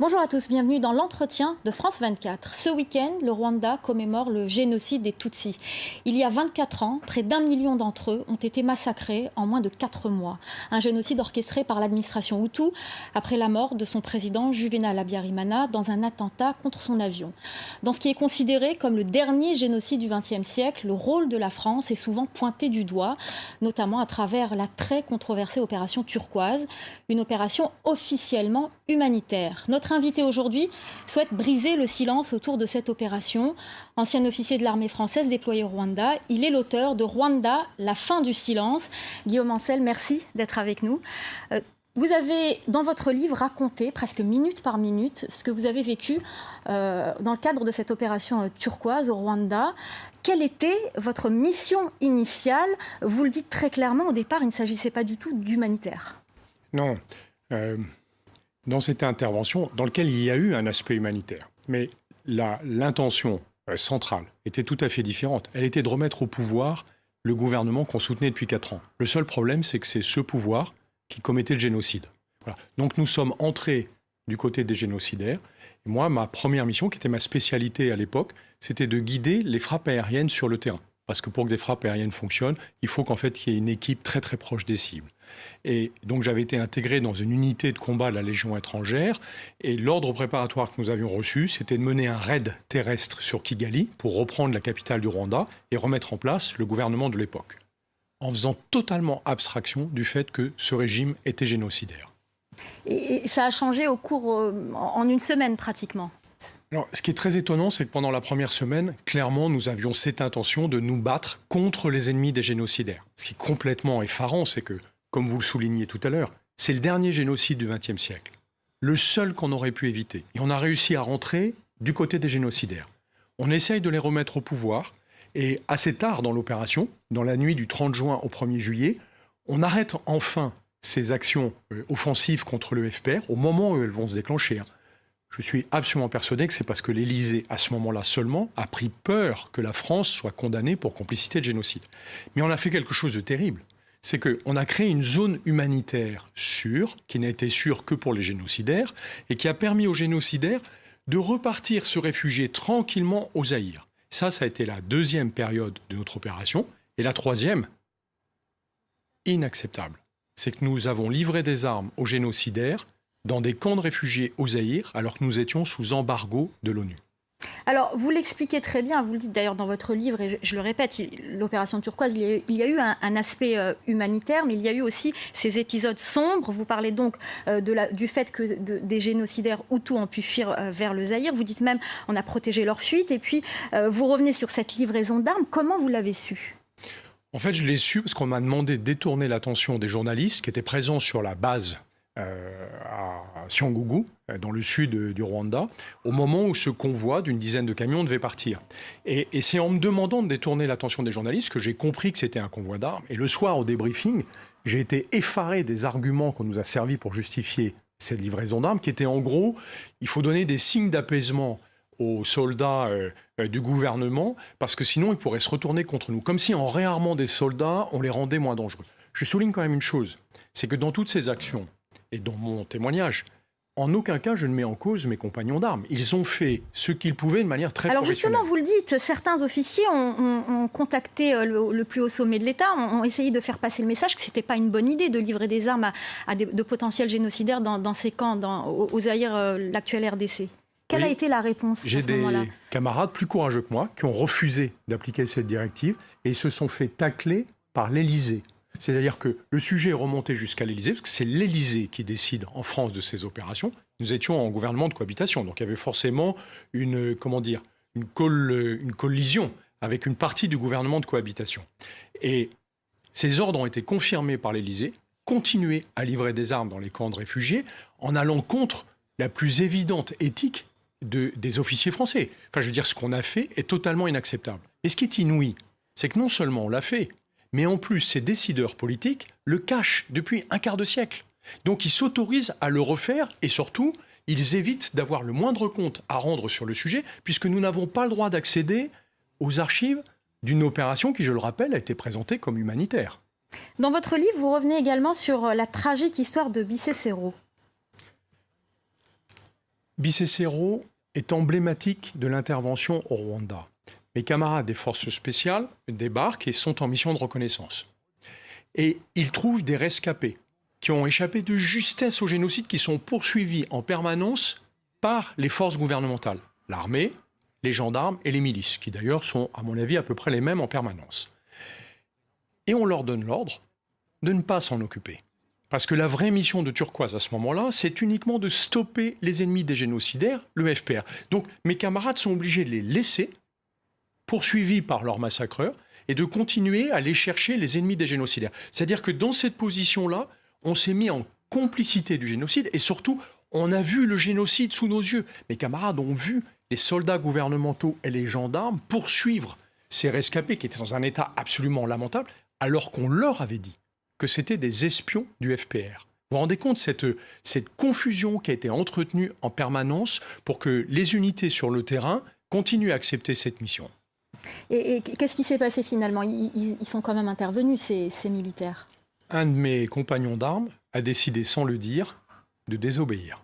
Bonjour à tous, bienvenue dans l'entretien de France 24. Ce week-end, le Rwanda commémore le génocide des Tutsis. Il y a 24 ans, près d'1 million d'entre eux ont été massacrés en moins de 4 mois. Un génocide orchestré par l'administration Hutu après la mort de son président Juvenal Habyarimana dans un attentat contre son avion. Dans ce qui est considéré comme le dernier génocide du XXe siècle, le rôle de la France est souvent pointé du doigt, notamment à travers la très controversée opération Turquoise, une opération officiellement humanitaire. Notre invité aujourd'hui souhaite briser le silence autour de cette opération. Ancien officier de l'armée française déployé au Rwanda, il est l'auteur de Rwanda, la fin du silence. Guillaume Ancel, merci d'être avec nous. Vous avez, dans votre livre, raconté, presque minute par minute, ce que vous avez vécu dans le cadre de cette opération Turquoise au Rwanda. Quelle était votre mission initiale? Vous le dites très clairement, au départ, il ne s'agissait pas du tout d'humanitaire. Non. Dans cette intervention, dans laquelle il y a eu un aspect humanitaire, mais l'intention centrale était tout à fait différente. Elle était de remettre au pouvoir le gouvernement qu'on soutenait depuis 4 ans. Le seul problème, c'est que c'est ce pouvoir qui commettait le génocide. Voilà. Donc nous sommes entrés du côté des génocidaires. Et moi, ma première mission, qui était ma spécialité à l'époque, c'était de guider les frappes aériennes sur le terrain. Parce que pour que des frappes aériennes fonctionnent, il faut qu'en fait, il y ait une équipe très très proche des cibles. Et donc j'avais été intégré dans une unité de combat de la Légion étrangère. Et l'ordre préparatoire que nous avions reçu, c'était de mener un raid terrestre sur Kigali pour reprendre la capitale du Rwanda et remettre en place le gouvernement de l'époque, en faisant totalement abstraction du fait que ce régime était génocidaire. Et ça a changé au cours, en une semaine pratiquement. Alors, ce qui est très étonnant, c'est que pendant la première semaine, clairement, nous avions cette intention de nous battre contre les ennemis des génocidaires. Ce qui est complètement effarant, c'est que, comme vous le soulignez tout à l'heure, c'est le dernier génocide du XXe siècle. Le seul qu'on aurait pu éviter. Et on a réussi à rentrer du côté des génocidaires. On essaye de les remettre au pouvoir. Et assez tard dans l'opération, dans la nuit du 30 juin au 1er juillet, on arrête enfin ces actions offensives contre le FPR au moment où elles vont se déclencher. Je suis absolument persuadé que c'est parce que l'Élysée, à ce moment-là seulement, a pris peur que la France soit condamnée pour complicité de génocide. Mais on a fait quelque chose de terrible. C'est qu'on a créé une zone humanitaire sûre, qui n'a été sûre que pour les génocidaires, et qui a permis aux génocidaires de repartir se réfugier tranquillement au Zaïre. Ça a été la deuxième période de notre opération. Et la troisième, inacceptable, c'est que nous avons livré des armes aux génocidaires dans des camps de réfugiés au Zaïre, alors que nous étions sous embargo de l'ONU. Alors, vous l'expliquez très bien, vous le dites d'ailleurs dans votre livre, et je le répète, l'opération Turquoise, il y a eu un aspect humanitaire, mais il y a eu aussi ces épisodes sombres. Vous parlez donc du fait que des génocidaires Hutus ont pu fuir vers le Zaïre. Vous dites même on a protégé leur fuite. Et puis, vous revenez sur cette livraison d'armes. Comment vous l'avez su ? En fait, je l'ai su parce qu'on m'a demandé de détourner l'attention des journalistes qui étaient présents sur la base à Cyangugu, dans le sud du Rwanda, au moment où ce convoi d'une dizaine de camions devait partir. Et c'est en me demandant de détourner l'attention des journalistes que j'ai compris que c'était un convoi d'armes. Et le soir, au débriefing, j'ai été effaré des arguments qu'on nous a servis pour justifier cette livraison d'armes, qui étaient en gros, il faut donner des signes d'apaisement aux soldats du gouvernement, parce que sinon ils pourraient se retourner contre nous. Comme si en réarmant des soldats, on les rendait moins dangereux. Je souligne quand même une chose, c'est que dans toutes ces actions, et dans mon témoignage, en aucun cas je ne mets en cause mes compagnons d'armes. Ils ont fait ce qu'ils pouvaient de manière très professionnelle. Alors justement, vous le dites, certains officiers ont contacté le plus haut sommet de l'État, ont essayé de faire passer le message que ce n'était pas une bonne idée de livrer des armes à de potentiels génocidaires dans ces camps, au Zaïre, l'actuel RDC. Quelle a été la réponse à ce moment-là ? J'ai des camarades plus courageux que moi qui ont refusé d'appliquer cette directive et se sont fait tacler par l'Élysée. C'est-à-dire que le sujet est remonté jusqu'à l'Élysée, parce que c'est l'Élysée qui décide en France de ces opérations. Nous étions en gouvernement de cohabitation, donc il y avait forcément une collision avec une partie du gouvernement de cohabitation. Et ces ordres ont été confirmés par l'Élysée, continuer à livrer des armes dans les camps de réfugiés, en allant contre la plus évidente éthique des officiers français. Enfin, je veux dire, ce qu'on a fait est totalement inacceptable. Et ce qui est inouï, c'est que non seulement on l'a fait, mais en plus, ces décideurs politiques le cachent depuis un quart de siècle. Donc ils s'autorisent à le refaire et surtout, ils évitent d'avoir le moindre compte à rendre sur le sujet, puisque nous n'avons pas le droit d'accéder aux archives d'une opération qui, je le rappelle, a été présentée comme humanitaire. Dans votre livre, vous revenez également sur la tragique histoire de Bicécéro. Bicécero est emblématique de l'intervention au Rwanda. Mes camarades des forces spéciales débarquent et sont en mission de reconnaissance. Et ils trouvent des rescapés qui ont échappé de justesse au génocide, qui sont poursuivis en permanence par les forces gouvernementales, l'armée, les gendarmes et les milices, qui d'ailleurs sont, à mon avis, à peu près les mêmes en permanence. Et on leur donne l'ordre de ne pas s'en occuper. Parce que la vraie mission de Turquoise à ce moment-là, c'est uniquement de stopper les ennemis des génocidaires, le FPR. Donc mes camarades sont obligés de les laisser, poursuivis par leurs massacreurs, et de continuer à aller chercher les ennemis des génocidaires. C'est-à-dire que dans cette position-là, on s'est mis en complicité du génocide, et surtout, on a vu le génocide sous nos yeux. Mes camarades ont vu les soldats gouvernementaux et les gendarmes poursuivre ces rescapés qui étaient dans un état absolument lamentable, alors qu'on leur avait dit que c'était des espions du FPR. Vous vous rendez compte de cette confusion qui a été entretenue en permanence pour que les unités sur le terrain continuent à accepter cette mission. Et qu'est-ce qui s'est passé finalement ? Ils sont quand même intervenus, ces militaires. Un de mes compagnons d'armes a décidé, sans le dire, de désobéir.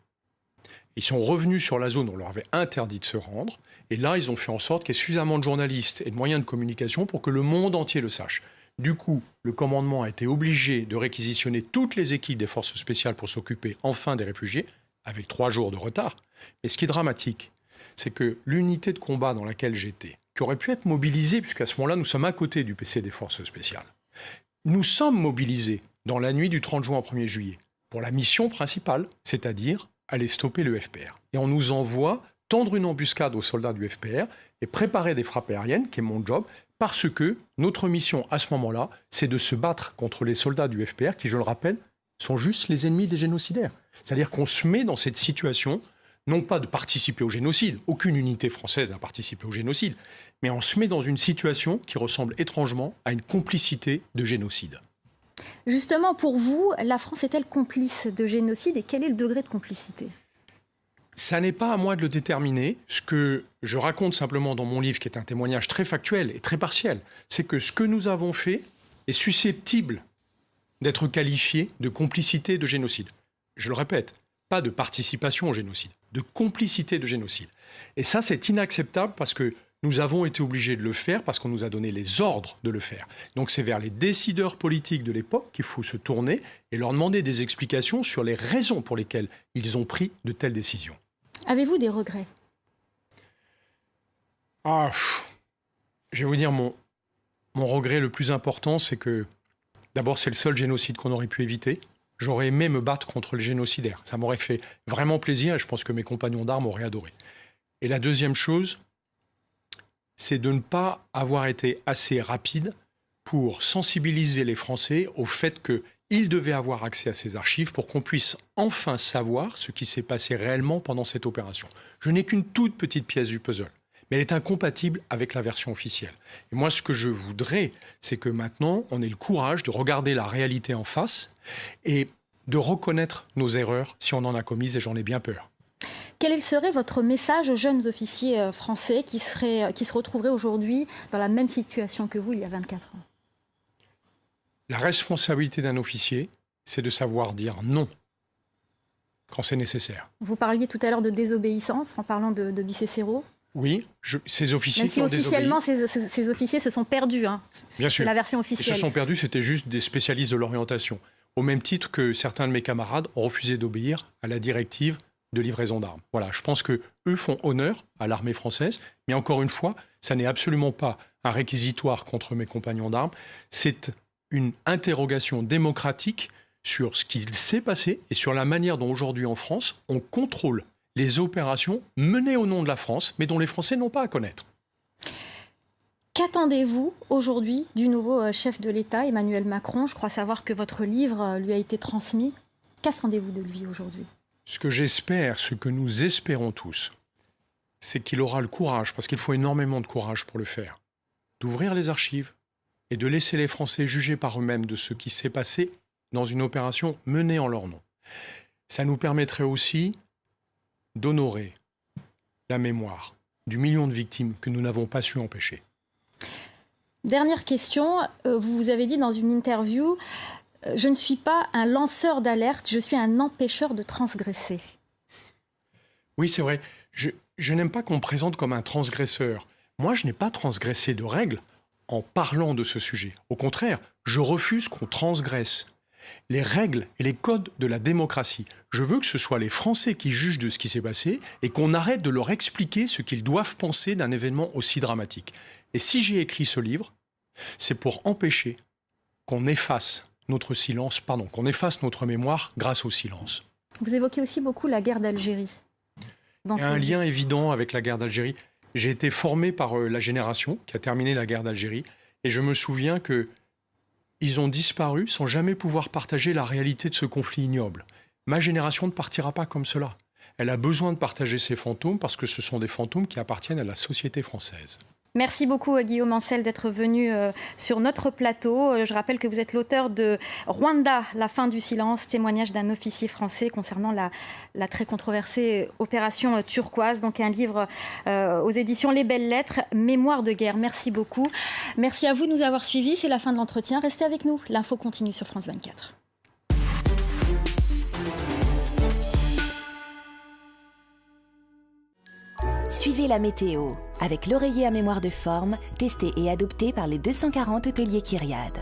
Ils sont revenus sur la zone où on leur avait interdit de se rendre. Et là, ils ont fait en sorte qu'il y ait suffisamment de journalistes et de moyens de communication pour que le monde entier le sache. Du coup, le commandement a été obligé de réquisitionner toutes les équipes des forces spéciales pour s'occuper enfin des réfugiés, avec 3 jours de retard. Mais ce qui est dramatique, c'est que l'unité de combat dans laquelle j'étais, qui aurait pu être mobilisée, puisqu'à ce moment-là, nous sommes à côté du PC des forces spéciales, nous sommes mobilisés dans la nuit du 30 juin au 1er juillet pour la mission principale, c'est-à-dire aller stopper le FPR. Et on nous envoie tendre une embuscade aux soldats du FPR et préparer des frappes aériennes, qui est mon job, parce que notre mission à ce moment-là, c'est de se battre contre les soldats du FPR qui, je le rappelle, sont juste les ennemis des génocidaires. C'est-à-dire qu'on se met dans cette situation, non pas de participer au génocide, aucune unité française n'a participé au génocide, mais on se met dans une situation qui ressemble étrangement à une complicité de génocide. Justement, pour vous, la France est-elle complice de génocide et quel est le degré de complicité ? Ça n'est pas à moi de le déterminer. Ce que je raconte simplement dans mon livre, qui est un témoignage très factuel et très partiel, c'est que ce que nous avons fait est susceptible d'être qualifié de complicité de génocide. Je le répète, pas de participation au génocide, de complicité de génocide. Et ça, c'est inacceptable parce que nous avons été obligés de le faire parce qu'on nous a donné les ordres de le faire. Donc c'est vers les décideurs politiques de l'époque qu'il faut se tourner et leur demander des explications sur les raisons pour lesquelles ils ont pris de telles décisions. Avez-vous des regrets ? Je vais vous dire, mon regret le plus important, c'est que d'abord c'est le seul génocide qu'on aurait pu éviter. J'aurais aimé me battre contre les génocidaires. Ça m'aurait fait vraiment plaisir et je pense que mes compagnons d'armes auraient adoré. Et la deuxième chose, c'est de ne pas avoir été assez rapide pour sensibiliser les Français au fait qu'ils devaient avoir accès à ces archives pour qu'on puisse enfin savoir ce qui s'est passé réellement pendant cette opération. Je n'ai qu'une toute petite pièce du puzzle, mais elle est incompatible avec la version officielle. Et moi, ce que je voudrais, c'est que maintenant, on ait le courage de regarder la réalité en face et de reconnaître nos erreurs si on en a commises, et j'en ai bien peur. Quel serait votre message aux jeunes officiers français qui se retrouveraient aujourd'hui dans la même situation que vous il y a 24 ans ? La responsabilité d'un officier, c'est de savoir dire non quand c'est nécessaire. Vous parliez tout à l'heure de désobéissance en parlant de Bicécero. Oui, ces officiers même si qui ont officiellement désobéi... ces officiers se sont perdus. Bien sûr. La version officielle. Ils se sont perdus, c'était juste des spécialistes de l'orientation. Au même titre que certains de mes camarades ont refusé d'obéir à la directive de livraison d'armes. Voilà, je pense qu'eux font honneur à l'armée française, mais encore une fois, ça n'est absolument pas un réquisitoire contre mes compagnons d'armes, c'est une interrogation démocratique sur ce qu'il s'est passé et sur la manière dont aujourd'hui en France, on contrôle les opérations menées au nom de la France, mais dont les Français n'ont pas à connaître. Qu'attendez-vous aujourd'hui du nouveau chef de l'État, Emmanuel Macron ? Je crois savoir que votre livre lui a été transmis. Qu'attendez-vous de lui aujourd'hui ? Ce que j'espère, ce que nous espérons tous, c'est qu'il aura le courage, parce qu'il faut énormément de courage pour le faire, d'ouvrir les archives et de laisser les Français juger par eux-mêmes de ce qui s'est passé dans une opération menée en leur nom. Ça nous permettrait aussi d'honorer la mémoire du million de victimes que nous n'avons pas su empêcher. Dernière question, vous avez dit dans une interview « Je ne suis pas un lanceur d'alerte, je suis un empêcheur de transgresser ». Oui, c'est vrai. Je n'aime pas qu'on me présente comme un transgresseur. Moi, je n'ai pas transgressé de règles en parlant de ce sujet. Au contraire, je refuse qu'on transgresse les règles et les codes de la démocratie. Je veux que ce soit les Français qui jugent de ce qui s'est passé et qu'on arrête de leur expliquer ce qu'ils doivent penser d'un événement aussi dramatique. Et si j'ai écrit ce livre, c'est pour empêcher qu'on efface notre silence, qu'on efface notre mémoire grâce au silence. Vous évoquez aussi beaucoup la guerre d'Algérie. Il y a un lien évident avec la guerre d'Algérie. J'ai été formé par la génération qui a terminé la guerre d'Algérie et je me souviens que ils ont disparu sans jamais pouvoir partager la réalité de ce conflit ignoble. Ma génération ne partira pas comme cela. Elle a besoin de partager ses fantômes parce que ce sont des fantômes qui appartiennent à la société française. Merci beaucoup Guillaume Ancel d'être venu sur notre plateau. Je rappelle que vous êtes l'auteur de Rwanda, la fin du silence, témoignage d'un officier français concernant la très controversée opération turquoise, donc un livre aux éditions Les Belles Lettres, Mémoire de guerre. Merci beaucoup. Merci à vous de nous avoir suivis. C'est la fin de l'entretien. Restez avec nous. L'info continue sur France 24. Suivez la météo avec l'oreiller à mémoire de forme, testé et adopté par les 240 hôteliers Kyriade.